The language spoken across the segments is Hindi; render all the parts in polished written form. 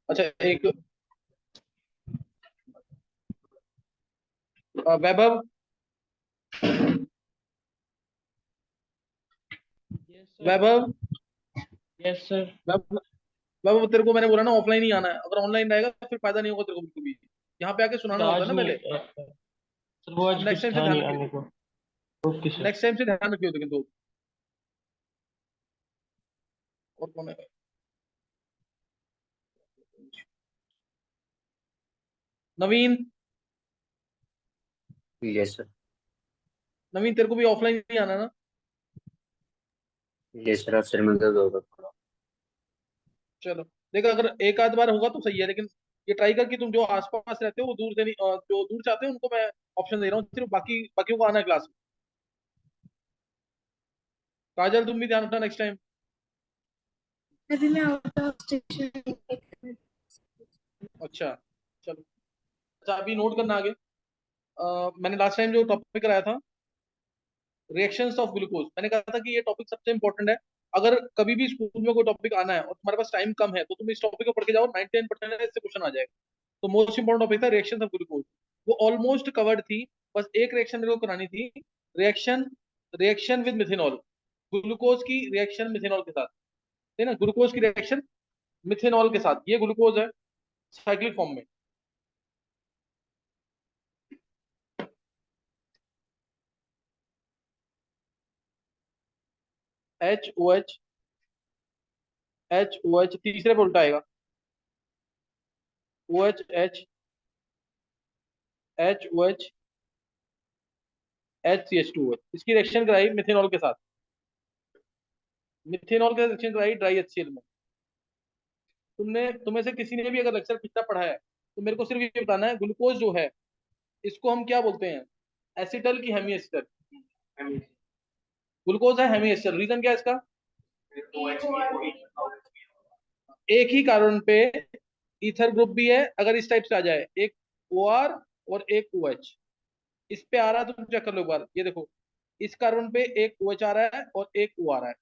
अच्छा एक Vaibhav. Yes sir. Vaibhav. Yes sir. Vaibhav. Vaibhav, तेरे को मैंने बोला ना ऑफलाइन ही आना है, अगर ऑनलाइन रहेगा तो फिर फायदा नहीं होगा तेरे को बिल्कुल भी। यहाँ पे आके सर सुनाना होता है आज ना नहीं पहले। सर, वो अब आज नेक्स्ट कुछ टाइम से था ध्यान नहीं रखियो। आने को। Okay sir. नेक्स्ट टाइम से ध्यान रखियो लेकिन तो। और कौन है? नवीन। Yes sir. नवीन, तेरे को भी ऑफलाइन ही आना है ना? यस सर, सिर में दर्द होगा थोड़ा। चलो। देखो, अगर एक आध बार होगा तो सही है, लेकिन ये ट्राई कर कि तुम जो आसपास रहते हो वो दूर से नहीं, जो दूर चाहते हो उनको मैं ऑप्शन दे रहा हूँ, सिर्फ बाकी बाकियों को आना है क्लास में। काजल, तुम भी ध्यान रखना नेक्स्ट टाइम। अभी मैं आउट ऑफ स्टेशन। अच्छा। चलो। अच्छा, अभी नोट करना आगे। मैंने लास्ट टाइम जो टॉपिक कराया था, रिएक्शंस ऑफ ग्लूकोज, मैंने कहा था कि ये टॉपिक सबसे इंपॉर्टेंट है। अगर कभी भी स्कूल में कोई टॉपिक आना है और तुम्हारे पास टाइम कम है तो तुम इस टॉपिक को पढ़ के जाओ, 99% इससे क्वेश्चन आ जाएगा। तो मोस्ट इंपॉर्टेंट टॉपिक था रिएक्शन ऑफ ग्लूकोज। वो ऑलमोस्ट कवर्ड थी। बस एक रिएक्शन मेरे को करानी थी। Reaction reaction with methanol. Glucose की रिएक्शन मिथेनॉल के साथ, है ना? ग्लूकोज की रिएक्शन मिथेनॉल के साथ, ये ग्लूकोज है साइक्लिक फॉर्म में। HOH, HOH तीसरे पे उल्टा आएगा। OH, HOH, HCH2OH, इसकी रिएक्शन कराई मिथेनॉल के साथ। मिथेनॉल के साथ रिएक्शन कराई ड्राई HCl में। तुम्हें से किसी ने भी अगर लेक्चर पिछला पढ़ा है तो मेरे को सिर्फ ये बताना है, ग्लूकोज जो है इसको हम क्या बोलते हैं? एसिटल की हेमी एसिटल? ग्लूकोज है हेमी एसिटल। रीजन क्या है इसका? एक ही कार्बन पे ईथर ग्रुप भी है, अगर इस टाइप से आ जाए, एक OR और एक OH। इस पे आ रहा है, तुम चेक कर लो एक बार, ये देखो। इस कार्बन पे एक OH आ रहा है और एक O आ रहा है,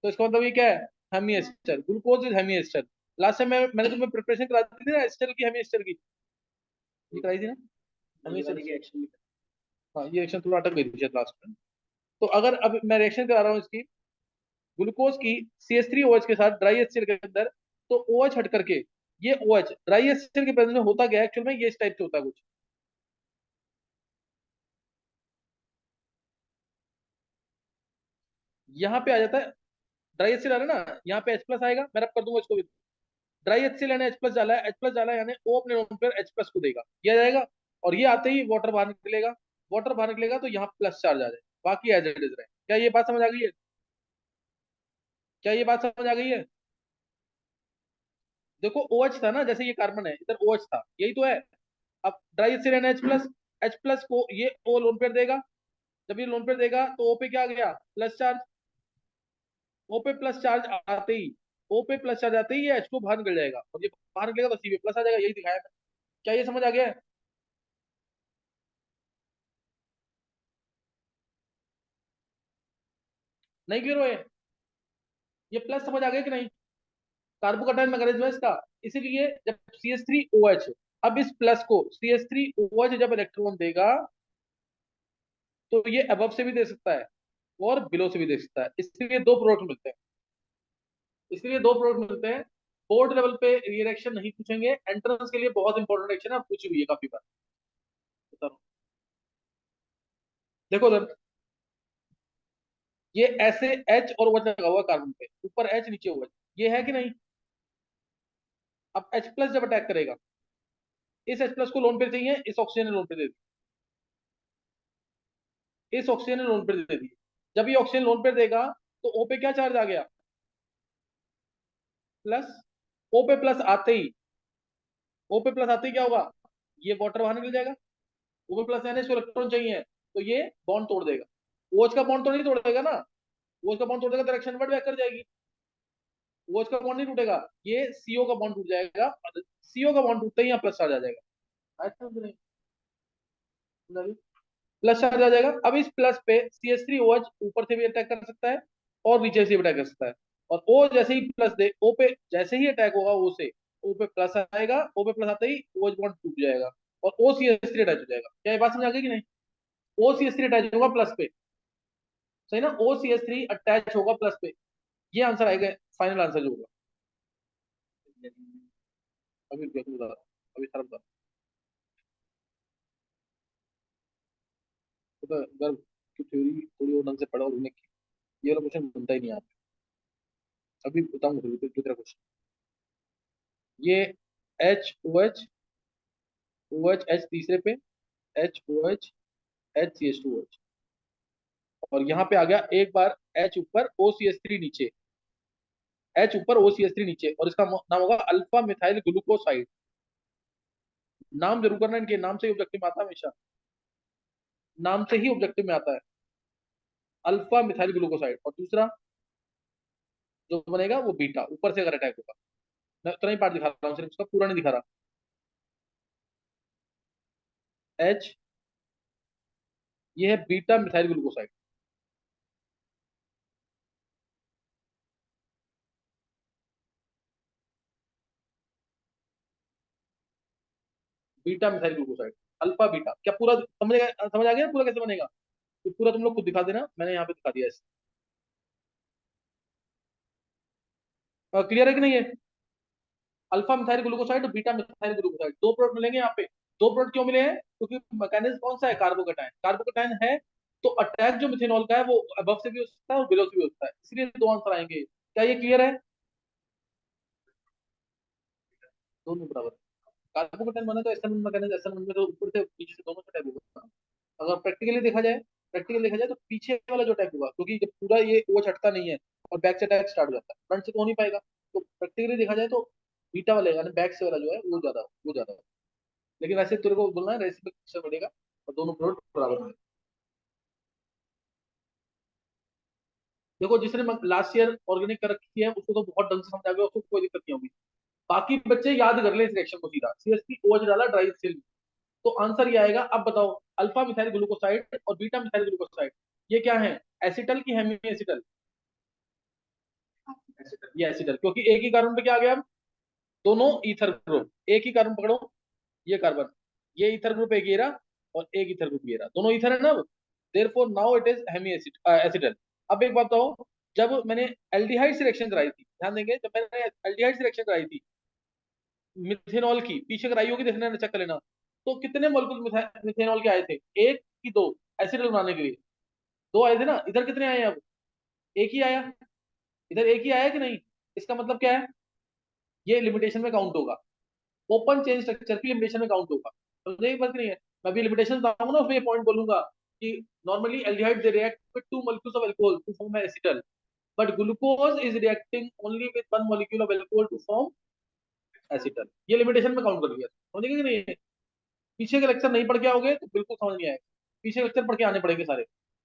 तो इसका मतलब ये क्या है? Hemi ester. Glucose is hemi ester. Last time मैंने तुम्हें प्रिपरेशन करा दी थी ना एस्टर की, हेमी एस्टर की, ये कराई थी ना? हेमी एस्टर की एक्शन। हाँ, ये रिएक्शन थोड़ा अटक गई थी शायद लास्ट में। तो अगर अब मैं रिएक्शन करा रहा हूँ इसकी, ग्लूकोज की CH3OH के साथ ड्राई HCl के अंदर, तो OH हट करके ये OH ड्राई HCl के प्रेजेंस में होता गया एक्चुअल में ये इस टाइप से होता है कुछ। यहाँ पे आ जाता है ड्राई HCl आ रहा है ना, यहाँ पे H प्लस आएगा, मैं रब कर दूंगा इसको भी। ड्राई HCl यानी H प्लस डाला है, H प्लस डाला है यानी O अपने लोन पर H प्लस को देगा, ये आ जाएगा। और ये आते ही वाटर बाहर निकलेगा। वाटर बाहर निकलेगा तो यहाँ प्लस चार्ज आ जाएगा, बाकी एज इट इज रहे। क्या ये बात समझ आ गई है? क्या ये बात समझ आ गई है? देखो OH था ना, जैसे ये कार्बन है, इधर OH था, यही तो है। अब ड्राई HCl यानी H प्लस, H प्लस को ये O लोन पेयर देगा। जब ये लोन पेयर देगा तो O पे क्या आ गया? Plus charge. O पे प्लस चार्ज आते ही, O पे प्लस चार्ज आते ही ये H को बाहर निकल जाएगा, और ये बाहर निकलेगा तो C पे प्लस आ जाएगा, यही दिखाया मैंने। क्या ये समझ आ गया है? नहीं क्लियर हुए? ये प्लस समझ आ गया कि नहीं? कार्बोकैटायन मैकेनिज्म है इसका। इसीलिए जब CH3OH, अब इस प्लस को CH3OH जब इलेक्ट्रॉन देगा तो ये अबव से भी दे सकता है और बिलो से भी दे सकता है, इसलिए दो प्रोडक्ट मिलते हैं। इसलिए दो प्रोडक्ट मिलते हैं। बोर्ड लेवल पे ये रिएक्शन नहीं पूछेंगे, एंट्रेंस के लिए बहुत इंपॉर्टेंट रिएक्शन है, पूछी हुई है काफी बार। बता रहा हूं। देखो उधर, ये ऐसे H और OH लगा हुआ कार्बन पे, ऊपर H नीचे OH, ये है कि नहीं? अब H प्लस जब अटैक करेगा, इस H प्लस को लोन पे चाहिए, इस ऑक्सीजन ने लोन पे दे दी, इस ऑक्सीजन ने लोन पे दे दी। जब ये ऑक्सीजन लोन पे देगा तो O पे क्या चार्ज आ गया? प्लस। O पे प्लस आते ही, O पे प्लस आते ही क्या होगा? ये वाटर बाहर निकल जाएगा। O पे प्लस यानी इसको इलेक्ट्रॉन चाहिए, तो ये बॉन्ड तोड़ देगा। OH का बॉन्ड तो नहीं तोड़ेगा ना, OH का बॉन्ड तोड़ेगा तो रिएक्शन वर्ड बैक कर जाएगी। OH का बॉन्ड नहीं टूटेगा, ये CO का बॉन्ड टूट जाएगा, और CO का बॉन्ड टूटते ही यहाँ प्लस चार्ज आ जाएगा। ऐसा भी नहीं, प्लस चार्ज आ जाएगा। अब इस प्लस पे CH3OH ऊपर से भी अटैक कर सकता है और नीचे से भी अटैक कर सकता है। और O जैसे ही प्लस दे, O पे जैसे ही अटैक होगा O से, O पे प्लस आएगा, O पे प्लस आते ही OH बॉन्ड टूट जाएगा और OCH3 अटैच हो जाएगा। क्या ये बात समझ आ गई कि नहीं? OCH3 अटैच होगा प्लस पे, सही ना, OCH3 अटैच होगा प्लस पे। ये आंसर आएगा, फाइनल आंसर जो होगा। अभी देखो बता, अभी सारा बता। तो अगर थ्योरी थोड़ी और ढंग से पढ़ा और उन्हें ये वाला क्वेश्चन बनता ही नहीं आता। अभी बताऊंगा तो तेरा क्वेश्चन, ये HOH, OH तीसरे पे, HOH, HCH2OH, और यहाँ पे आ गया एक बार H ऊपर OCH3 नीचे, H ऊपर OCH3 नीचे, और इसका नाम होगा अल्फा मिथाइल ग्लूकोसाइड। नाम जरूर करना, इनके नाम से ही ऑब्जेक्टिव में आता है हमेशा, नाम से ही ऑब्जेक्टिव में आता है, अल्फा मिथाइल ग्लूकोसाइड। और दूसरा जो बनेगा वो बीटा, ऊपर से अगर अटैक होगा। मैं उतना ही पार्ट दिखा रहा हूँ, सिर्फ उसका पूरा नहीं दिखा रहा। H, ये है beta methyl glucoside. Beta methyl glucoside, alpha beta, क्या पूरा समझ आ गया पूरा कैसे बनेगा? तो पूरा तुम लोग खुद दिखा देना, मैंने यहाँ पे दिखा दिया। क्लियर है कि नहीं है? अल्फा मिथाइल ग्लूकोसाइड और बीटा मिथाइल ग्लूकोसाइड, दो प्रोडक्ट मिलेंगे यहाँ पे। दो प्रोडक्ट क्यों मिले हैं? क्योंकि मैकेनिज्म कौन सा है? कार्बोकेटाइन, कार्बोकेटाइन है तो अटैक जो मिथेनॉल का है वो अबव से भी हो सकता है और बिलो से भी हो सकता है, इसलिए दो आंसर आएंगे। क्या ये क्लियर है? दोनों बराबर। कार्बोकेटाइन बना तो एसएन मैकेनिज्म, एसएन में तो ऊपर से नीचे से दोनों से अटैक होगा। अगर प्रैक्टिकली देखा जाए तो पीछे वाला जो अटैक होगा, क्योंकि जब पूरा ये वो छटता नहीं है और बैक से अटैक स्टार्ट हो जाता है, फ्रंट से तो हो नहीं पाएगा। तो प्रैक्टिकली देखा जाए तो बीटा वाले यानी बैक से वाला जो है वो ज्यादा। लेकिन वैसे तेरे को बोलना है रेसिपी से मिलेगा और दोनों प्रोडक्ट बराबर में। देखो जिसने लास्ट ईयर ऑर्गेनिक कर रखी है उसको तो बहुत ढंग से समझ आ गया, उसको कोई दिक्कत नहीं होगी। बाकी बच्चे याद कर ले इस रिएक्शन को सीधा, CH3 OH डाला ड्राई सेल, तो आंसर ये आएगा। अब बताओ, अल्फा मिथाइल ग्लूकोसाइड और बीटा मिथाइल ग्लूकोसाइड ये क्या है? एसिटल की हेमी एसिटल? ये एसिटल, क्योंकि एक ही कार्बन पे क्या आ गया अब? दोनों ईथर ग्रुप, एक ही कार्बन पकड़ो, ये कार्बन, ये ईथर ग्रुप एक ये रहा और एक ईथर ग्रुप ये रहा, दोनों ईथर है ना अब। Therefore now it is hemi acetal. अब एक बात बताओ, जब मैंने एल्डिहाइड सिलेक्शन कराई थी, ध्यान देंगे, जब मैंने एल्डिहाइड सिलेक्शन कराई थी मिथेनॉल की, पीछे कराई होगी, देखना चेक कर लेना, तो कितने मॉलिक्यूल मिथेनॉल के आए थे? एक की दो? एसिडल बनाने के लिए दो आए थे ना, इधर कितने आए? अब एक ही आया, इधर एक ही आया कि नहीं? इसका मतलब क्या है? ये लिमिटेशन में काउंट होगा, ओपन चेन स्ट्रक्चर की लिमिटेशन में काउंट होगा। तो यही बात नहीं है, मैं अभी लिमिटेशन बताऊंगा ना, उसमें ये पॉइंट बोलूंगा कि normally aldehyde they react with two molecules of alcohol to form acetal, but glucose is reacting only with one molecule of alcohol to form acetal. ये लिमिटेशन में काउंट कर लिया, समझेंगे कि नहीं? पीछे के लेक्चर नहीं पढ़ के आओगे तो बिल्कुल समझ नहीं आएगा, पीछे लेक्चर पढ़ के आने पड़ेंगे सारे।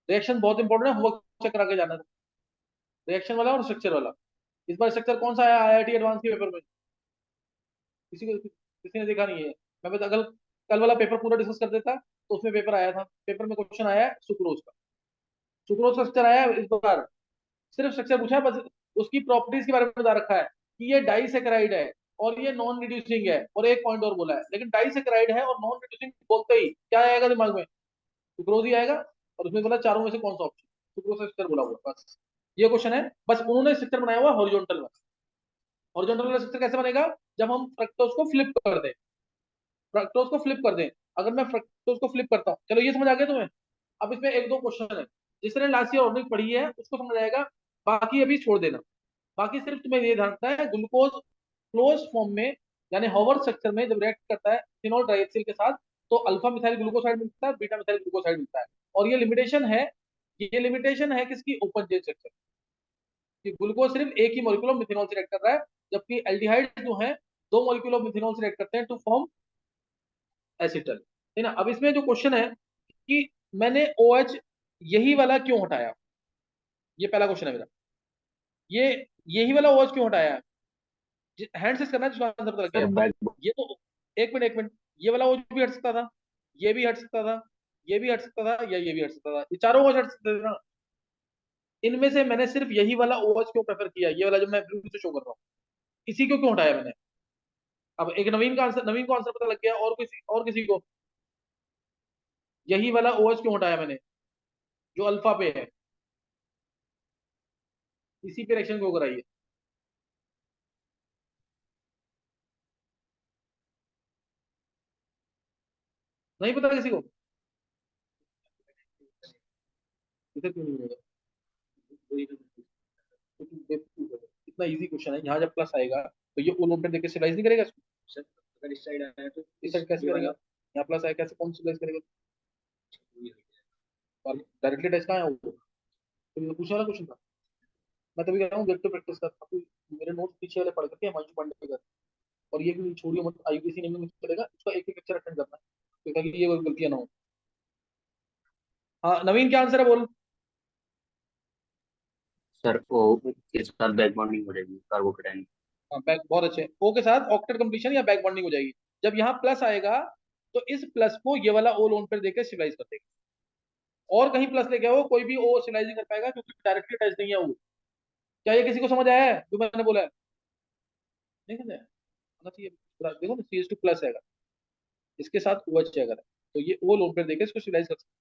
रिएक्शन बहुत इंपॉर्टेंट है, होमवर्क चेक करा के जाना, रिएक्शन वाला और स्ट्रक्चर वाला। इस बार स्ट्रक्चर कौन सा आया IIT एडवांस के पेपर में? किसी ने देखा नहीं है? मैं बता, कल कल वाला पेपर पूरा डिस्कस कर देता तो उसमें पेपर आया था, पेपर में क्वेश्चन आया है सुक्रोज का, सुक्रोज का स्ट्रक्चर आया है इस बार, सिर्फ स्ट्रक्चर पूछा है बस, उसकी प्रॉपर्टीज के बारे में बता रखा है कि ये डाइसेकेराइड है और ये नॉन रिड्यूसिंग है, और एक पॉइंट और बोला है, लेकिन डाइसेकेराइड है और नॉन रिड्यूसिंग बोलते ही क्या आएगा दिमाग में? सुक्रोज ही आएगा। और उसमें बोला चारों में से कौन सा ऑप्शन, सुक्रोज का स्ट्रक्चर बोला हुआ, बस ये क्वेश्चन है। बस उन्होंने स्ट्रक्चर बनाया हुआ हॉरिजॉन्टल में। हॉरिजॉन्टल वाला स्ट्रक्चर कैसे बनेगा? जब हम फ्रक्टोज को फ्लिप कर दें, फ्रक्टोज को फ्लिप कर दें, अगर मैं फ्रक्टोज को फ्लिप करता हूँ, चलो ये समझ आ गया तुम्हें। अब इसमें एक दो क्वेश्चन है, जिसने लास्ट ईयर ऑर्गेनिक पढ़ी है उसको समझ आएगा, बाकी अभी छोड़ देना। बाकी सिर्फ तुम्हें ये ध्यान रखना है, ग्लूकोज क्लोज फॉर्म में यानी हॉवर स्ट्रक्चर में जब रिएक्ट करता है फिनोल ट्राइएक्सिल के साथ, तो अल्फा मिथाइल ग्लूकोसाइड मिलता है, बीटा मिथाइल ग्लूकोसाइड मिलता है। और ये लिमिटेशन है किसकी? ओपन चेन स्ट्रक्चर कि ग्लूकोज सिर्फ एक ही मॉलिक्यूल ऑफ मिथेनॉल से रिएक्ट कर रहा है, जबकि एल्डिहाइड जो है दो मॉलिक्यूल ऑफ मिथेनॉल से रिएक्ट करते हैं टू फॉर्म एसिटल, है ना। अब इसमें जो क्वेश्चन है कि मैंने OH यही वाला क्यों हटाया, ये पहला क्वेश्चन है मेरा, ये यही वाला OH क्यों हटाया है? हैंड से करना है जिसका आंसर पता लग सर गया। बैक। ये तो एक मिनट, ये वाला OH भी हट सकता था, ये भी हट सकता था, ये भी हट सकता था, या ये भी हट सकता था, ये चारों OH हट सकते थे ना। इनमें से मैंने सिर्फ यही वाला OH क्यों प्रेफर किया, ये वाला जो मैं ब्लू से शो कर रहा हूँ, इसी को क्यों हटाया मैंने? अब एक नवीन का आंसर, नवीन को आंसर पता लग गया, और किसी को यही वाला OH क्यों हटाया मैंने, जो अल्फा पे है, इसी पे रिएक्शन क्यों कराई है? नहीं पता किसी को? इधर क्यों नहीं मिलेगा? इतना इजी क्वेश्चन है, यहाँ जब प्लस आएगा तो ये ओल पे देके सिलाइज नहीं करेगा इसको? सर अगर इस साइड आया तो इस साइड कैसे करेगा? यहाँ प्लस आया, कैसे कौन सिलाइज करेगा? डायरेक्टली टेस्ट कहाँ है वो? तो ये पूछने वाला क्वेश्चन था। मैं तभी कह रहा हूँ गेट टू प्रैक्टिस कर, मेरे नोट्स पीछे वाले पढ़ करके हिमांशु पांडे कर, और ये भी छोड़िए मत, IUPAC नेम में चलेगा, इसका एक एक लेक्चर अटेंड करना है ताकि ये गलतियां ना हो। हाँ नवीन, क्या आंसर है बोल। सर ओ के साथ बैक बॉन्डिंग हो जाएगी कार्बोकेटाइन। हाँ बैक, बहुत अच्छे, ओ के साथ ऑक्टेट कंप्लीशन या बैक बॉन्डिंग हो जाएगी। जब यहाँ प्लस आएगा तो इस प्लस को ये वाला ओ लोन पर देकर सिविलाइज कर देगा, और कहीं प्लस लेके आओ कोई भी ओ सिविलाइज नहीं कर पाएगा क्योंकि डायरेक्टली टच नहीं है वो। क्या ये किसी को समझ आया है जो मैंने बोला है? नहीं समझ आया? आना चाहिए। देखो ना, CH2 प्लस है, इसके साथ OH अगर है तो ये ओ लोन पर देकर इसको सिविलाइज कर सकते हैं।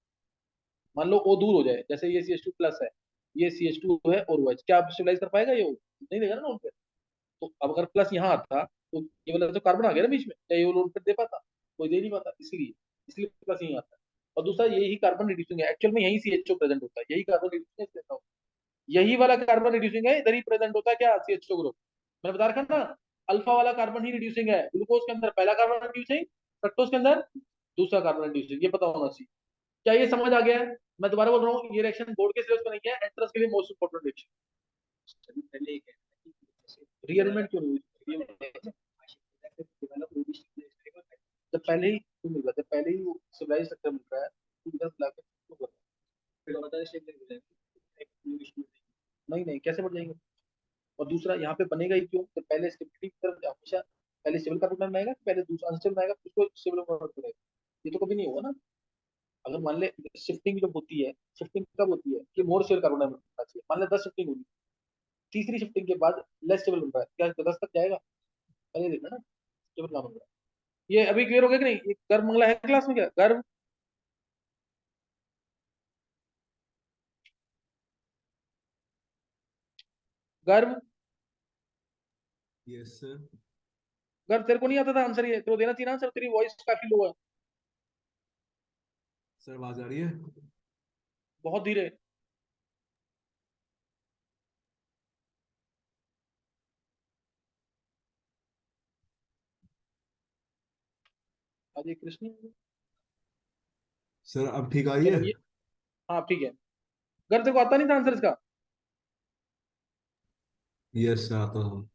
मान लो ओ दूर हो जाए, जैसे ये CH2 प्लस है, ये CH2 है और OH, क्या आप सिविलाइज कर पाएगा ये O? नहीं देगा ना लोन पे। तो अब अगर प्लस यहाँ आता तो ये वाला तो कार्बन आ गया ना बीच में, क्या ये लोन पे दे पाता? कोई दे नहीं पाता, इसलिए इसलिए प्लस यही आता है। और दूसरा, यही कार्बन रिड्यूसिंग है, एक्चुअल में यही CHO प्रेजेंट होता है, यही कार्बन रिड्यूसिंग है, यही वाला कार्बन रिड्यूसिंग है, इधर ही प्रेजेंट होता है क्या, CHO ग्रुप। मैंने बता रखा ना, अल्फा वाला कार्बन ही रिड्यूसिंग है, ग्लूकोज के अंदर पहला कार्बन रिड्यूसिंग, फ्रक्टोज के अंदर दूसरा कार्बन रिड्यूसिंग, ये पता होना चाहिए। क्या ये समझ आ गया है? मैं दोबारा बोल रहा हूँ, ये रिएक्शन बोर्ड के सिलेबस में नहीं है, एंट्रेंस के लिए मोस्ट इंपोर्टेंट रिएक्शन। पहले एक रीअरेंजमेंट क्यों नहीं हुई? जब पहले ही क्यों मिल रहा है, जब पहले ही सिविलाइज स्ट्रक्चर मिल रहा है तो इधर बुला के क्यों कर रहा है? नहीं नहीं, कैसे बढ़ जाएंगे? और दूसरा, यहाँ पे बनेगा ही क्यों, तो पहले स्टेबिलिटी की तरफ हमेशा पहले सिविल कार्बन बनाएगा, पहले दूसरा अनस्टेबल बनाएगा, उसको सिविल कन्वर्ट करेगा। ये तो कभी नहीं होगा ना। अगर मान ले शिफ्टिंग जब होती है, शिफ्टिंग कब होती है कि मोर सिविल कार्बन बनना चाहिए, मान ले 10 शिफ्टिंग होगी, तीसरी शिफ्टिंग के बाद लेस स्टेबल बन रहा है, क्या 10 तक जाएगा? पहले देखना ना स्टेबल कहाँ बन रहा है। ये अभी क्लियर हो गया कि नहीं? ये गर्भ मंगला है क्लास में, क्या गर्भ? गर्भ? Yes sir. गर्भ तेरे को नहीं आता था आंसर, ये तेरे को देना चाहिए ना आंसर, तेरी वॉइस काफी लो है। सर आवाज आ रही है? बहुत धीरे। अजय कृष्ण। सर अब ठीक आ रही है? चलो ये, हाँ ठीक है। गर्भ तेरे को आता नहीं था आंसर इसका? यस सर आता हूँ।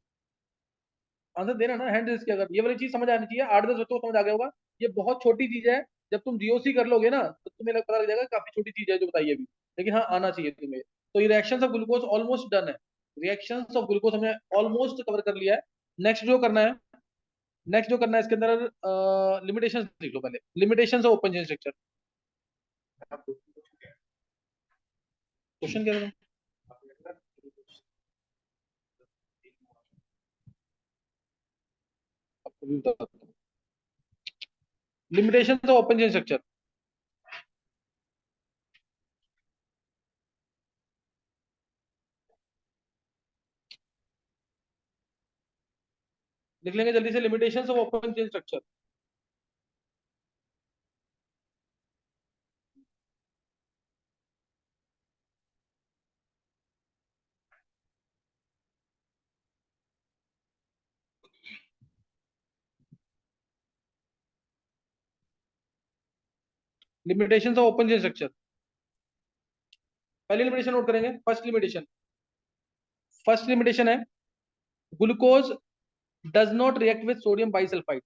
आंसर देना ना, हैंड रेस किया कर, ये वाली चीज समझ आनी चाहिए, 8-10 बच्चों को समझ आ गया होगा। ये बहुत छोटी चीज है, जब तुम DOC कर लोगे ना तो तुम्हें पता लग जाएगा काफी छोटी चीज है जो बताइए अभी, लेकिन हाँ आना चाहिए तुम्हें। तो ये reactions of glucose almost done है, रिएक्शंस ऑफ ग्लूकोज हमने ऑलमोस्ट कवर कर लिया है। नेक्स्ट जो करना है, नेक्स्ट जो करना है इसके अंदर लिमिटेशंस लिख लो पहले, limitations of open chain structure. Question क्या है? Limitations of open chain structure लिख लेंगे जल्दी से, limitations of open chain structure. Limitations of open chain structure, पहली लिमिटेशन नोट करेंगे, फर्स्ट लिमिटेशन। फर्स्ट लिमिटेशन है, glucose does not react with sodium bisulphide.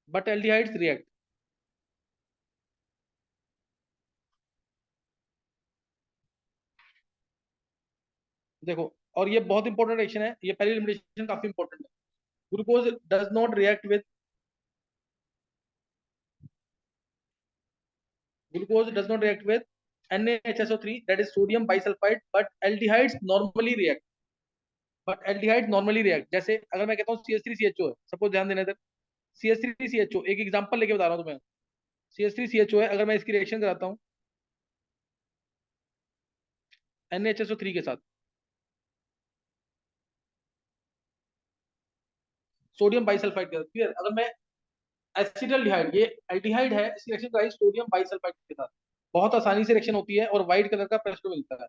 But aldehydes react. देखो, और ये बहुत इंपॉर्टेंट रिएक्शन है, ये पहली लिमिटेशन काफी इंपॉर्टेंट है। Glucose does not react with glucose does not react with NaHSO3, that is sodium bisulfite, but aldehydes normally react. But aldehyde normally react. जैसे अगर मैं कहता हूँ CH3CHO है, सपोज ध्यान देना इधर, CH3CHO, एक एग्जांपल लेके बता रहा हूँ तुम्हें, CH3CHO है, अगर मैं इसकी रिएक्शन कराता हूँ NaHSO3 के साथ, सोडियम बाइसल्फाइड के साथ, क्लियर? अगर मैं एसिटल्डिहाइड, ये एल्डिहाइड है, इसकी रिएक्शन कराई सोडियम बाइसल्फाइड के साथ, बहुत आसानी से रिएक्शन होती है और व्हाइट कलर का प्रश्न मिलता है,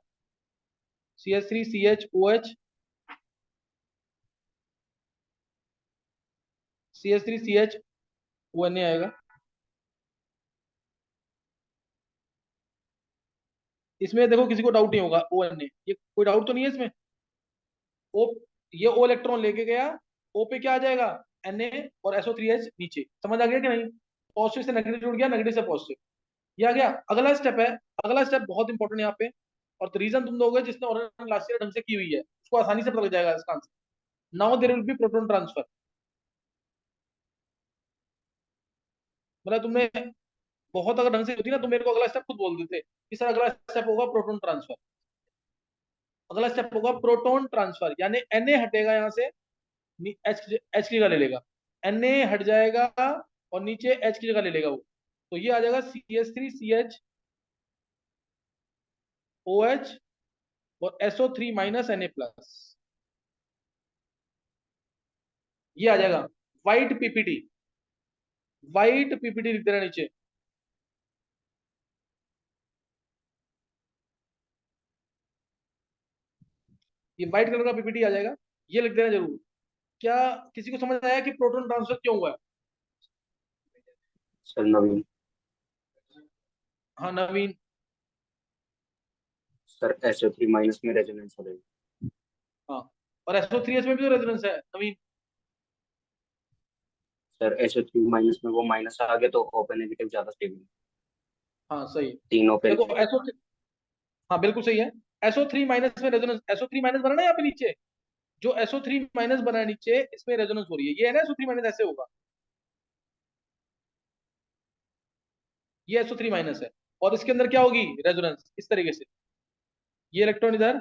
CH3CHOH, CH3CHONA आएगा। इसमें देखो किसी को डाउट नहीं होगा, ONA, ये कोई डाउट तो नहीं है इसमें। ओ, ये O इलेक्ट्रॉन लेके गया, O पे क्या आ जाएगा, Na, और SO3H नीचे, समझ आ गया कि नहीं? पॉजिटिव से नेगेटिव जुड़ गया, नेगेटिव से पॉजिटिव, ये आ गया। अगला स्टेप है, अगला स्टेप बहुत इंपॉर्टेंट है यहाँ पे, और रीजन तुम दोगे जिसने ऑर्गेनाइजेशन लास्ट ईयर ढंग से की हुई है, उसको आसानी से पता लग जाएगा इसका answer. Now there will be proton transfer, मतलब तुमने बहुत अगर ढंग से होती ना तो मेरे को अगला स्टेप खुद बोल देते कि सर अगला स्टेप होगा प्रोटॉन ट्रांसफर, अगला स्टेप होगा प्रोटॉन ट्रांसफर, यानी Na हटेगा यहाँ से, एच की जगह ले लेगा, Na हट जाएगा और नीचे H की जगह ले लेगा वो, तो ये आ जाएगा CH3CHOH और SO3 माइनस Na प्लस, ये आ जाएगा व्हाइट पीपीटी, व्हाइट पीपीटी लिख देना नीचे। ये व्हाइट कलर का पीपीटी आ जाएगा, ये लिख देना जरूर। क्या किसी को समझ आया कि प्रोटॉन ट्रांसफर क्यों हुआ है? सर नवीन, हाँ नवीन। सर SO3 माइनस में रेजोनेंस हो जाएगी। हाँ, और SO3H में भी तो रेजोनेंस है नवीन। सर SO3 माइनस में वो माइनस आ गया तो ओपन नेगेटिव ज्यादा स्टेबल, हाँ सही। तीन ओपन। देखो SO, हाँ बिल्कुल सही है, SO3 माइनस में रेजोनेंस, SO3 माइनस बना ना यहाँ पे नीचे, जो SO3 माइनस बना है नीचे, इसमें रेजोनेंस हो रही है, ये है ना SO3 माइनस, ऐसे होगा, ये SO3 माइनस है, और इसके अंदर क्या होगी, रेजोनेंस, इस तरीके से, ये इलेक्ट्रॉन इधर,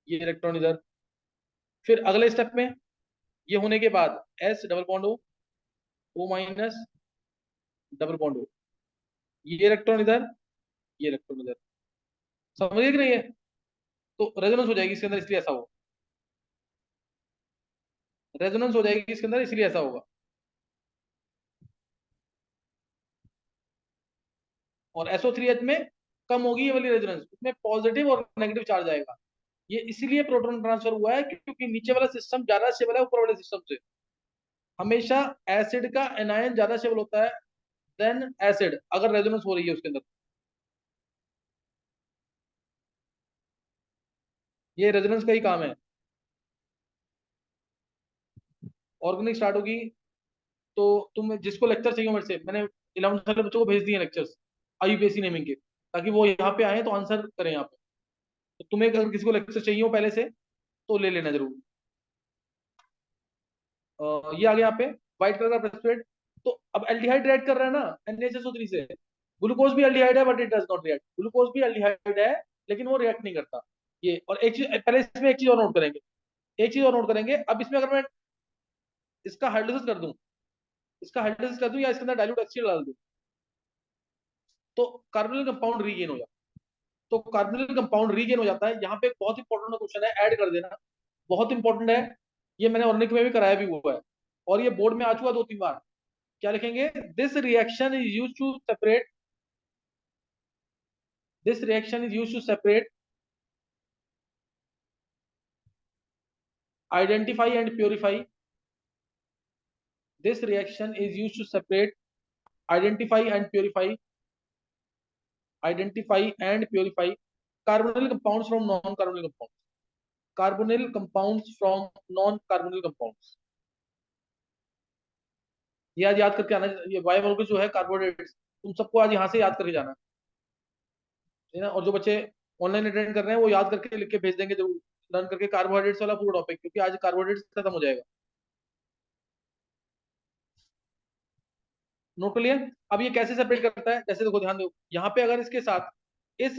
ये इलेक्ट्रॉन इधर। फिर अगले स्टेप में ये होने के बाद S double bond O minus double bond O, ये इलेक्ट्रॉन इधर, ये इलेक्ट्रॉन इधर, समझिए कि नहीं है? तो रेजोनेंस हो जाएगी इसके अंदर, इसलिए ऐसा होगा, रेजोनेंस हो जाएगी इसके अंदर, इसलिए ऐसा होगा। और SO3H में कम होगी ये वाली रेजोनेंस, उसमें पॉजिटिव और नेगेटिव चार्ज आएगा। ये इसीलिए प्रोटॉन ट्रांसफर हुआ है क्योंकि नीचे वाला सिस्टम ज्यादा स्टेबल है ऊपर वाले सिस्टम से। हमेशा एसिड का एनायन ज्यादा स्टेबल होता है देन एसिड, अगर रेजोनेंस हो रही है उसके अंदर। ये रेजोनेंस का ही काम है। ऑर्गेनिक स्टार्ट होगी तो तुम जिसको लेक्चर चाहिए मेरे से, मैंने 11th वाले बच्चों को भेज दिए लेक्चर्स IUPAC नेमिंग के, ताकि वो यहाँ पे आए तो आंसर करें यहाँ पे। तो तुम्हें अगर किसी को लेक्चर चाहिए हो पहले से तो ले लेना जरूर। ये आ गया यहाँ पे व्हाइट कलर का प्रेसिपिटेट। तो अब एल्डिहाइड रिएक्ट कर रहा है ना NaHSO3 से, ग्लूकोज भी एल्डिहाइड है but it does not react, glucose भी एल्डिहाइड है लेकिन वो रिएक्ट नहीं करता। ये, और एक चीज पहले इसमें एक चीज और नोट करेंगे, एक चीज और नोट करेंगे, अब इसमें अगर मैं इसका हाइड्रोलिसिस कर दूं, इसका हाइड्रोलिसिस कर दूं या इसके अंदर डाइल्यूट HCl डाल दूं, तो कार्बोनिल कंपाउंड रीगेन हो जाता है। तो कार्बोनिल कंपाउंड रीगेन हो जाता है। यहाँ पे एक बहुत इंपॉर्टेंट क्वेश्चन है, ऐड कर देना, बहुत इंपॉर्टेंट है, ये मैंने ऑर्गेनिक में भी कराया भी हुआ है, और ये बोर्ड में आ चुका 2-3 बार। क्या लिखेंगे, this reaction is use to separate, this reaction is use to separate, identify and purify, this reaction is used to separate, identify and purify, identify and purify carbonyl compounds from non carbonyl compounds, carbonyl compounds from non carbonyl compounds। ये आज याद करके आना, ये बायोमोलिक्यूल जो है कार्बोहाइड्रेट्स, तुम सबको आज यहाँ से याद करके जाना है ना। और जो बच्चे ऑनलाइन अटेंड कर रहे हैं वो याद करके लिख के भेज देंगे जरूर, लर्न करके कार्बोहाइड्रेट्स वाला पूरा टॉपिक, क्योंकि आज कार्बोहाइड्रेट्स खत्म हो जाएगा। नोट लिया। अब ये कैसे सेपरेट करता है, जैसे देखो ध्यान दो, यहाँ पे अगर इसके साथ इस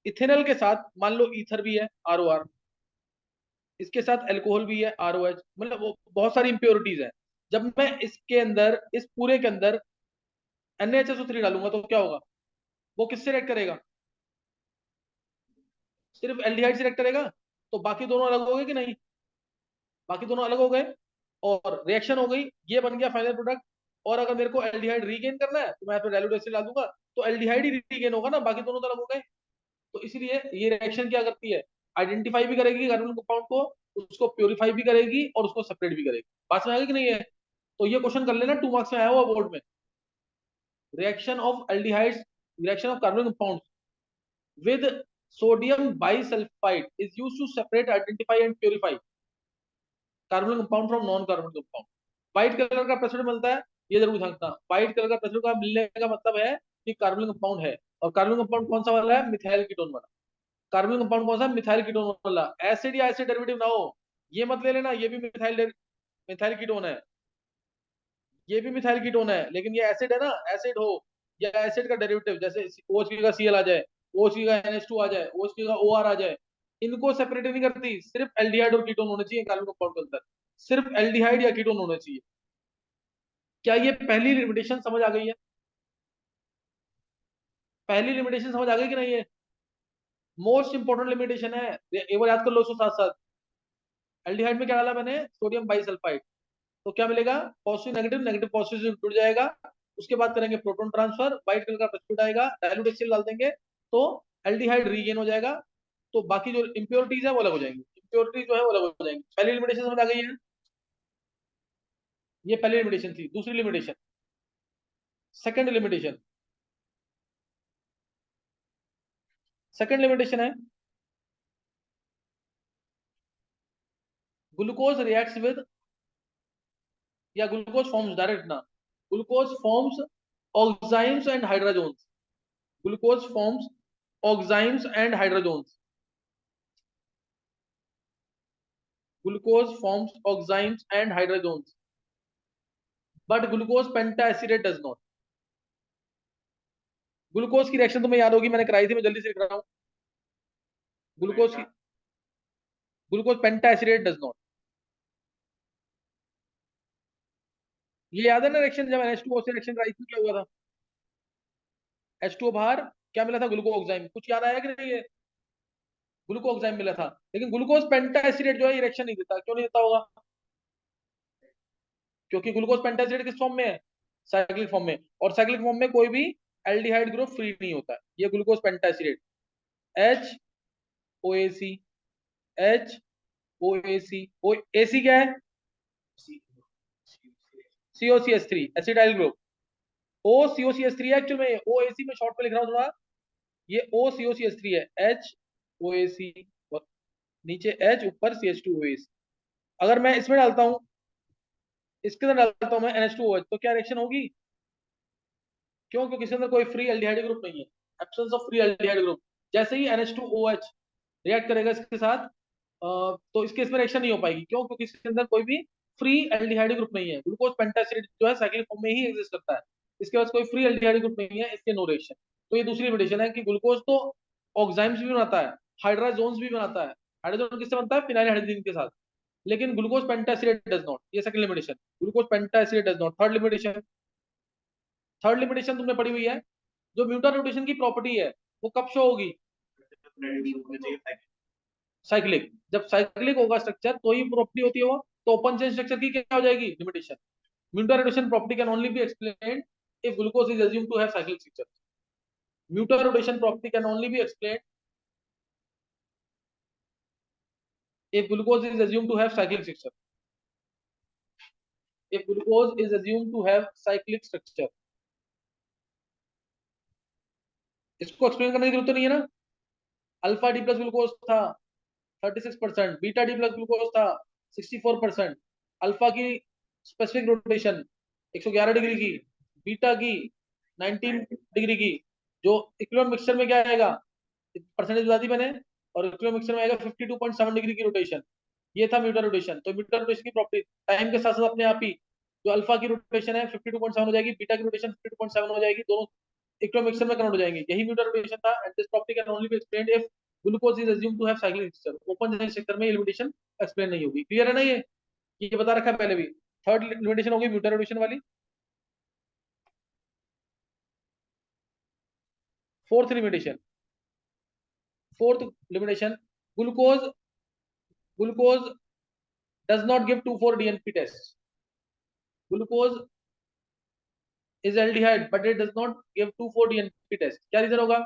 इथेनॉल के साथ मान लो ईथर भी है ROR, इसके साथ अल्कोहल भी है ROH, मतलब वो बहुत सारी इंप्योरिटीज है। जब मैं इसके अंदर इस पूरे के अंदर NaHSO3 डालूंगा तो क्या होगा, वो किससे रिएक्ट करेगा, सिर्फ एल्डिहाइड से रिएक्ट करेगा। तो बाकी दोनों अलग हो गए कि नहीं, बाकी दोनों अलग हो गए और रिएक्शन हो गई, ये बन गया फाइनल प्रोडक्ट। और अगर मेरे को एल्डिहाइड रीगेन करना है तो मैं तो डाइल्यूट एसिड डाल दूंगा, तो एल्डिहाइड ही रीगेन होगा ना, बाकी दोनों तो अलग हो गए। तो इसलिए ये रिएक्शन क्या करती है, आइडेंटिफाई भी करेगी कार्बन कंपाउंड को, उसको प्योरीफाई भी करेगी और उसको सेपरेट भी करेगी। बात में आ गई कि नहीं है। तो ये क्वेश्चन कर लेना, 2 मार्क्स में आया हुआ बोर्ड में। Reaction of aldehydes, reaction of carbon compound with sodium bisulphite is used to separate, identify and purify carbon compound from non carbon compound. White colour का प्रेसिड मिलता है, ये जरूर ध्यान रखना, व्हाइट कलर का प्रेसिड का मिलने का मतलब है कि कार्बन कंपाउंड है। और कार्बन कंपाउंड कौन सा वाला है, मिथाइल कीटोन वाला। कार्बन कंपाउंड कौन सा, मिथाइल कीटोन वाला। एसिड या एसिड डेरिवेटिव ना हो, ये मत ले लेना, ये भी मिथाइल कीटोन है, ये भी मिथाइल कीटोन है, लेकिन ये एसिड है ना, एसिड हो या एसिड का डेरिवेटिव, जैसे OH का Cl आ जाए, OH का NH2 आ जाए, OH का OR आ जाए, इनको सेपरेट नहीं करती। सिर्फ एल्डिहाइड और कीटोन होने चाहिए कार्बन कंपाउंड के अंदर, सिर्फ एल्डिहाइड या कीटोन होने चाहिए। क्या ये पहली लिमिटेशन समझ आ गई है, पहली लिमिटेशन समझ आ गई कि नहीं है, मोस्ट इंपोर्टेंट लिमिटेशन है, एक बार याद कर लो उसको साथ साथ। एल्डिहाइड में क्या डाला मैंने, सोडियम बाइसल्फाइड, तो क्या मिलेगा, पॉजिटिव नेगेटिव, नेगेटिव पॉजिटिव से जुड़ जाएगा। उसके बाद करेंगे प्रोटॉन ट्रांसफर, व्हाइट कलर का प्रेसिपिट आएगा, डाइल्यूट HCl डाल देंगे तो एल्डिहाइड रीगेन हो जाएगा। तो बाकी जो इंप्योरिटीज है वो अलग हो जाएंगी, इंप्योरिटीज जो है वो अलग हो जाएंगी। पहली लिमिटेशन समझ आ गई है, ये पहली लिमिटेशन थी। दूसरी limitation, second limitation, second limitation है ग्लूकोज रिएक्ट्स विद, या ग्लूकोज फॉर्म्स डायरेक्ट ना, glucose forms oximes and hydrozoans, glucose forms oximes and hydrozoans, glucose forms oximes and hydrogens, but glucose pentaacetate does not। Glucose की रिएक्शन तुम्हें याद होगी, मैंने कराई थी, मैं जल्दी से लिख रहा हूं। ग्लूकोज की, ग्लूकोज पेंटाएसिडेट डज नॉट, ये याद है ना रिएक्शन, जब NH2O से रिएक्शन कराई थी क्या हुआ था, H2O बाहर, क्या मिला था, ग्लूकोऑक्साइम। कुछ याद आया कि नहीं, ये ग्लूकोऑक्साइम मिला था। लेकिन ग्लूकोज पेंटाएसिडेट जो है ये रिएक्शन नहीं देता, क्यों नहीं देता होगा, क्योंकि ग्लूकोज पेंटाएसिडेट किस फॉर्म में है, साइक्लिक फॉर्म में, और साइक्लिक फॉर्म में कोई भी एल्डिहाइड ग्रुप फ्री नहीं होता है। ये ग्लूकोज पेंटाएसिडेट HOAC, HOAC, AC क्या है, COCH3 एसिडाइल ग्रुप, OCOCH3 है एक्चुअल में, OAC में शॉर्ट में लिख रहा हूं थोड़ा, ये OCOCH3 है, HOAC नीचे H ऊपर CH2OAC। अगर मैं इसमें डालता हूं, इसके अंदर डालता हूं मैं NH2OH, तो क्या रिएक्शन होगी, क्यों, क्योंकि इसके अंदर कोई फ्री एल्डिहाइड ग्रुप नहीं है, absence of free aldehyde group. जैसे ही NH2OH रिएक्ट करेगा इसके साथ, तो इसके इसमें रिएक्शन नहीं हो पाएगी, क्यों, क्योंकि इसके अंदर कोई भी फ्री एल्डिहाइड ग्रुप नहीं है। ग्लूकोज पेंटाएसिड जो है साइक्लिक फॉर्म में ही एग्जिस्ट करता है, इसके पास कोई फ्री एल्डिहाइड ग्रुप नहीं है, इसके नो रिएक्शन। तो ये दूसरी लिमिटेशन है कि ग्लूकोज तो ऑक्साइम्स भी बनाता है, हाइड्रोजोन्स भी बनाता है। हाइड्रोजन किससे बनता है, फिनाइल हाइड्रोजन के साथ, लेकिन ग्लूकोज पेंटाएसिड डज नॉट। ये second limitation, glucose pentaacetate does not. Third limitation, third limitation तुमने पढ़ी हुई है, जो म्यूटा रोटेशन की प्रॉपर्टी है वो कब शो होगी, साइक्लिक, जब साइक्लिक होगा स्ट्रक्चर तो ही प्रॉपर्टी होती है वो। तो ओपन चेन स्ट्रक्चर की क्या हो जाएगी, limitation. Mutarotation property can only be explained if glucose is assumed to have cyclic structure। Mutarotation property can only be explained if glucose is assumed to have cyclic structure, if glucose is assumed to have cyclic structure। इसको एक्सप्लेन करने की जरूरत नहीं है ना। अल्फा डी प्लस ग्लूकोज था 36%, बीटा डी प्लस ग्लूकोज था 64%। अल्फा की स्पेसिफिक रोटेशन 111 डिग्री की, बीटा की 19 डिग्री की, जो इक्विलिब्रियम मिक्सचर में क्या आएगा, परसेंटेज बता दी मैंने, और एक्लो मिक्सर में आएगा 52.7 डिग्री की रोटेशन। ये था म्यूटर रोटेशन। तो म्यूटर रोटेशन की प्रॉपर्टी टाइम के साथ साथ अपने आप ही जो अल्फा की रोटेशन है 52.7 हो जाएगी, बीटा की रोटेशन 52.7 हो जाएगी, दोनों इक्लो मिक्सर में कन्वर्ट हो जाएंगे। यही म्यूटर रोटेशन था। And this property can only be explained if glucose is assumed to have cyclic structure. Open chain structure में ये लिमिटेशन एक्सप्लेन नहीं होगी। क्लियर है ना? ये बता रखा है पहले भी। थर्ड लिमिटेशन होगी म्यूटर रोटेशन वाली। Fourth limitation glucose does not give 2,4-DNP test. Glucose is aldehyde but it does not give 2,4-DNP test. क्या रीजन होगा?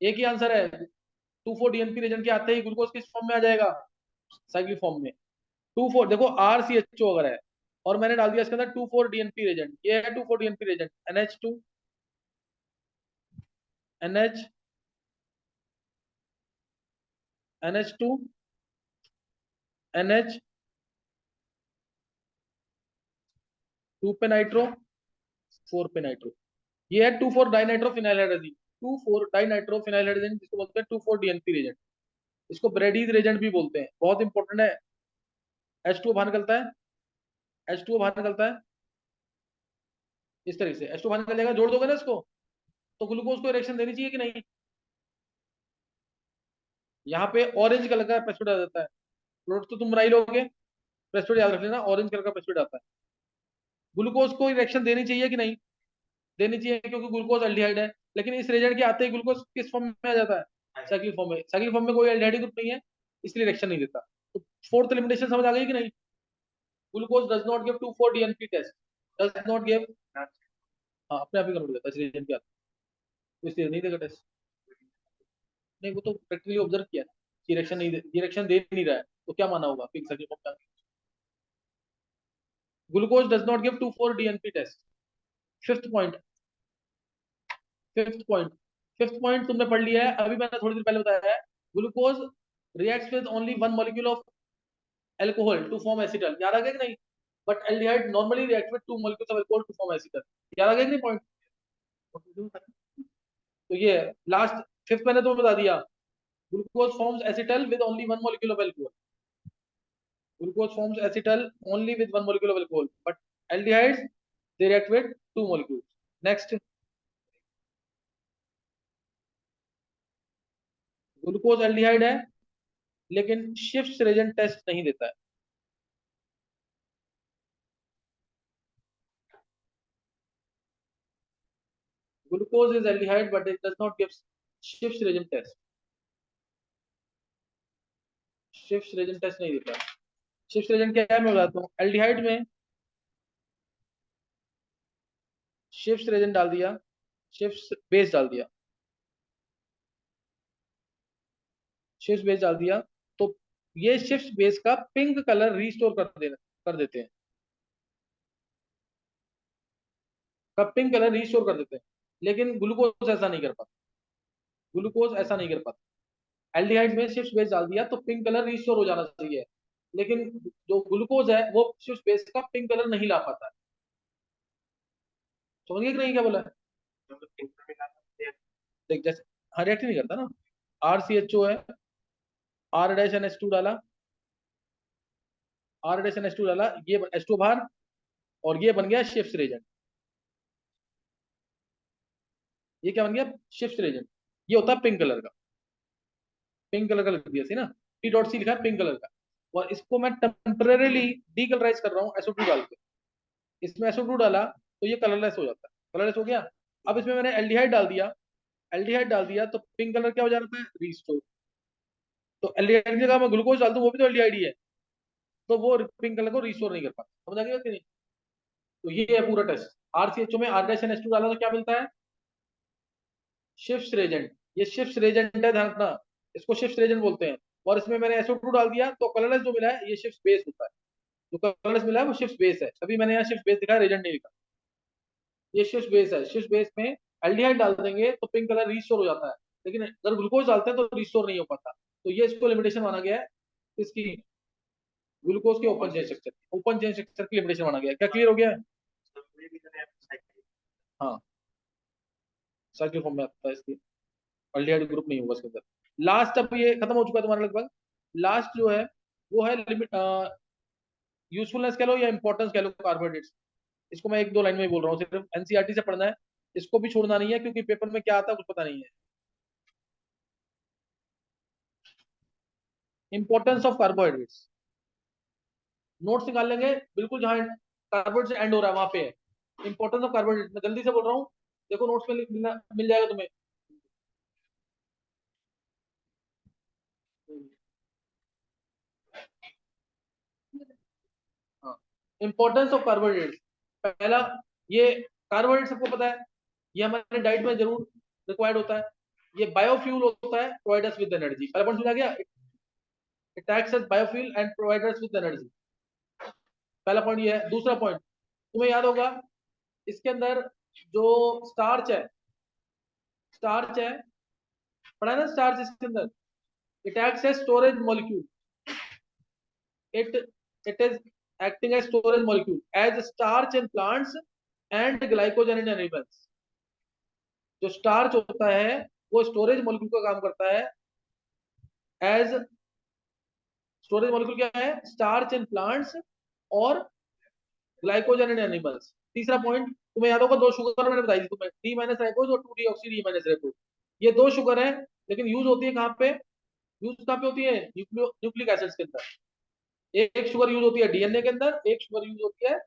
एक ही आंसर है। 2,4-DNP रेजेंट के आते ही ग्लूकोज किस फॉर्म में आ जाएगा? साइक्लिक फॉर्म में। 2,4 देखो RCHO अगर है और मैंने डाल दिया इसके अंदर 2,4-DNP रेजेंट, ये है 2,4-DNP रेजेंट NH2 NH 2 पे नाइट्रो 4 पे नाइट्रो। ये है 2,4 डाइनाइट्रोफिनाइलहाइड्रोजन, 2,4 डाइनाइट्रोफिनाइलहाइड्रोजन जिसको बोलते हैं 2,4-DNP रेजेंट। इसको ब्रेडीज रेजेंट भी बोलते हैं, बहुत इंपॉर्टेंट है। H2O बाहर निकलता है, H2O बाहर निकलता है इस तरीके से। H2O बाहर निकल जाएगा, जोड़ दोगे ना इसको तो ग्लूकोज को रिएक्शन देनी चाहिए कि नहीं? यहाँ पे ऑरेंज कलर का प्रेसिपिटेट आ जाता है। प्रोडक्ट तो तुम बना ही लोगे, प्रेसिपिटेट याद रख लेना, ऑरेंज कलर का प्रेसिपिटेट आता है। ग्लूकोज को रिएक्शन देनी चाहिए कि नहीं? देनी चाहिए, क्योंकि ग्लूकोज एल्डिहाइड है। लेकिन इस रेजेंट के आते ही ग्लूकोज किस फॉर्म में आ जाता है? साइक्लिक फॉर्म में। साइक्लिक फॉर्म में कोई एल्डिहाइड ग्रुप नहीं है, इसलिए रिएक्शन नहीं देता। तो फोर्थ लिमिटेशन समझ आ गई कि नहीं? Glucose does not give 2,4-DNP test, does not give. हाँ, अपने आप ही कन्वर्ट देता है इस रेजेंट के आते, तो इसलिए नहीं देगा टेस्ट। नहीं, वो तो प्रैक्टिकली ऑब्जर्व किया ना, डायरेक्शन नहीं, डायरेक्शन दे नहीं रहा है, तो क्या माना होगा? फिक्स साइक्लिक फॉर्म का। Glucose does not give 2,4-DNP test. Fifth point fifth point तुमने पढ़ लिया है, अभी मैंने थोड़ी देर पहले बताया है। Glucose reacts with only one molecule of alcohol to form acetal. याद आ गया कि नहीं? But aldehyde normally react with two molecules of alcohol to form acetal. याद आ गया कि नहीं पॉइंट? तो ये लास्ट फिफ्थ मैंने तुम्हें बता दिया। Glucose forms acetal with only one molecule of alcohol. Glucose forms acetal only with one molecule of alcohol, but aldehydes they react with two molecules. Next, glucose aldehyde है लेकिन शिफ्ट रेजेंट टेस्ट नहीं देता है। Glucose is aldehyde but it does not give शिफ्ट रेजेंट टेस्ट। शिफ्ट रेजेंट टेस्ट नहीं देता। शिफ्ट रेजेंट क्या है मैं बताता हूँ। एल्डिहाइड में शिफ्ट रेजेंट डाल दिया, शिफ्ट बेस डाल दिया, शिफ्ट बेस डाल दिया, तो ये शिफ्ट बेस का पिंक कलर रिस्टोर कर देते हैं, का पिंक कलर रिस्टोर कर देते हैं। लेकिन ग्लूकोज ऐसा नहीं कर पाता, ग्लूकोज ऐसा नहीं कर पाता। एल्डिहाइड में शिफ्ट बेस डाल दिया तो पिंक कलर रिस्टोर हो जाना चाहिए, लेकिन जो ग्लूकोज है वो शिफ्ट बेस का पिंक कलर नहीं ला पाता है। समझिए कि नहीं क्या बोला है? देख जैसे, हाँ, रिएक्ट नहीं करता ना। RCHO है, R डैश NH2 डाला, R डैश NH2 डाला, ये H2 बाहर, और ये बन गया शिफ्ट रेजेंट। ये क्या बन गया? Shift Regent. ये होता है पिंक कलर का, पिंक कलर का लिख दिया सी ना, P.C लिखा है पिंक कलर का। और इसको मैं टेम्परेरीली डीकलराइज कर रहा हूँ SO2 डाल के। इसमें SO2 डाला तो ये कलरलेस हो जाता है, कलरलेस हो गया। अब इसमें मैंने एल्डिहाइड डाल दिया, एल्डिहाइड डाल दिया तो पिंक कलर क्या हो जाता है? रिस्टोर। तो एल्डिहाइड की जगह मैं ग्लूकोज डाल दूं, वो भी तो एल्डिहाइड ही है, तो वो पिंक कलर को रिस्टोर नहीं कर पाता। समझ आ गया कि नहीं? तो ये है पूरा टेस्ट। RCHO में R डैश NH2 डाला तो क्या मिलता है? Shift Regent. ये शिफ्ट रेजेंट है, ध्यान रखना, इसको शिफ्ट रेजेंट बोलते हैं। और इसमें मैंने SO2 डाल दिया तो कलरलेस जो मिला है ये शिफ्ट बेस होता है। जो कलरलेस मिला है वो शिफ्ट बेस है, अभी मैंने यहाँ शिफ्ट बेस दिखा, रेजेंट नहीं लिखा। ये शिफ्ट बेस है। शिफ्ट बेस में एल्डिहाइड डाल देंगे तो पिंक कलर रिस्टोर हो जाता है, लेकिन अगर ग्लूकोज डालते हैं तो रिस्टोर नहीं हो पाता। तो ये इसको लिमिटेशन माना गया है इसकी, ग्लूकोज के open chain structure, open chain structure की लिमिटेशन माना गया है। क्या क्लियर हो गया है? हाँ, साइक्लिक फॉर्म में आता है इसलिए एल्डिहाइड ग्रुप नहीं होगा इसके अंदर। लास्ट अब ये खत्म हो चुका है तुम्हारा लगभग। लास्ट जो है वो है लिमिट, यूजफुलनेस कह लो या इंपॉर्टेंस कह लो कार्बोहाइड्रेट्स। इसको मैं एक दो लाइन में ही बोल रहा हूँ, सिर्फ एनसीईआरटी से पढ़ना है, इसको भी छोड़ना नहीं है क्योंकि पेपर में क्या आता है कुछ पता नहीं है। इंपॉर्टेंस ऑफ कार्बोहाइड्रेट्स, नोट्स निकाल लेंगे बिल्कुल जहां कार्बोहाइड्रेट से एंड हो रहा है वहां पे है इंपॉर्टेंस ऑफ कार्बोहाइड्रेट। मैं जल्दी से बोल रहा हूँ, देखो नोट्स में मिल जाएगा तुम्हें। हाँ, इंपॉर्टेंस ऑफ कार्बोहाइड्रेट्स। पहला, ये कार्बोहाइड्रेट सबको पता है, ये हमारे डाइट में जरूर रिक्वायर्ड होता है। ये बायोफ्यूल होता है, प्रोवाइड अस विद एनर्जी। पहला पॉइंट समझ आ गया, it acts as biofuel and provide us with energy. पहला पॉइंट ये है। दूसरा पॉइंट तुम्हें याद होगा, इसके अंदर जो स्टार्च है पढ़ा है ना, स्टार्च इसके अंदर, it acts as storage molecule. It is acting as storage molecule as starch in plants and glycogen in animals। जो स्टार्च होता है वो स्टोरेज मॉलिक्यूल का काम करता है। एज स्टोरेज मॉलिक्यूल क्या है, स्टार्च इन प्लांट्स और ग्लाइकोजन इन एनिमल्स। तीसरा पॉइंट तुम्हें याद होगा, दो शुगर मैंने बताई थी तुम्हें, डी माइनस राइबोज और 2 डीऑक्सी डी माइनस राइबोज। ये दो शुगर है, लेकिन यूज होती है कहाँ पे, यूज कहाँ पे होती है, न्यूक्लिक एसिड्स के अंदर। एक शुगर यूज होती है डीएनए के अंदर, एक शुगर यूज होती है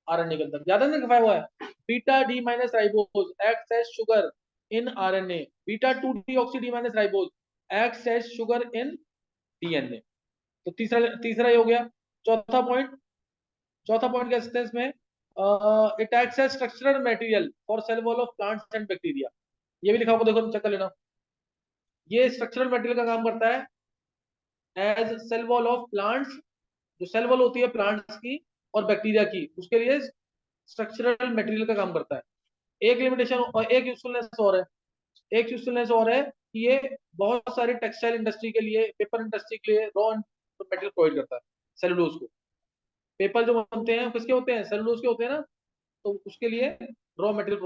आरएनए के अंदर। ज्यादा लिखा हुआ है, beta D minus ribose acts as sugar in RNA, beta 2 deoxy D minus ribose acts as sugar in DNA. तो तीसरा तीसरा ये हो गया। चौथा पॉइंट क्या सकते हैं इसमें, it acts as structural material for cell wall of plants and bacteria. ये भी लिखा होगा, देखो चेक कर लेना। ये स्ट्रक्चरल मटेरियल का काम करता है as cell wall of plants, जो सेल वॉल होती है प्लांट्स की और बैक्टीरिया की, उसके लिए स्ट्रक्चरल मटेरियल का काम करता है। एक लिमिटेशन और एक यूजफुलनेस और है, एक यूजफुलनेस और है कि ये बहुत सारी टेक्सटाइल इंडस्ट्री के लिए, पेपर इंडस्ट्री के लिए रॉ मटेरियल प्रोवाइड करता है, सेलुलोज को। पेपर जो बनते हैं किसके होते हैं, सेलुलोज के होते हैं ना, तो उसके लिए रॉ मटेरियल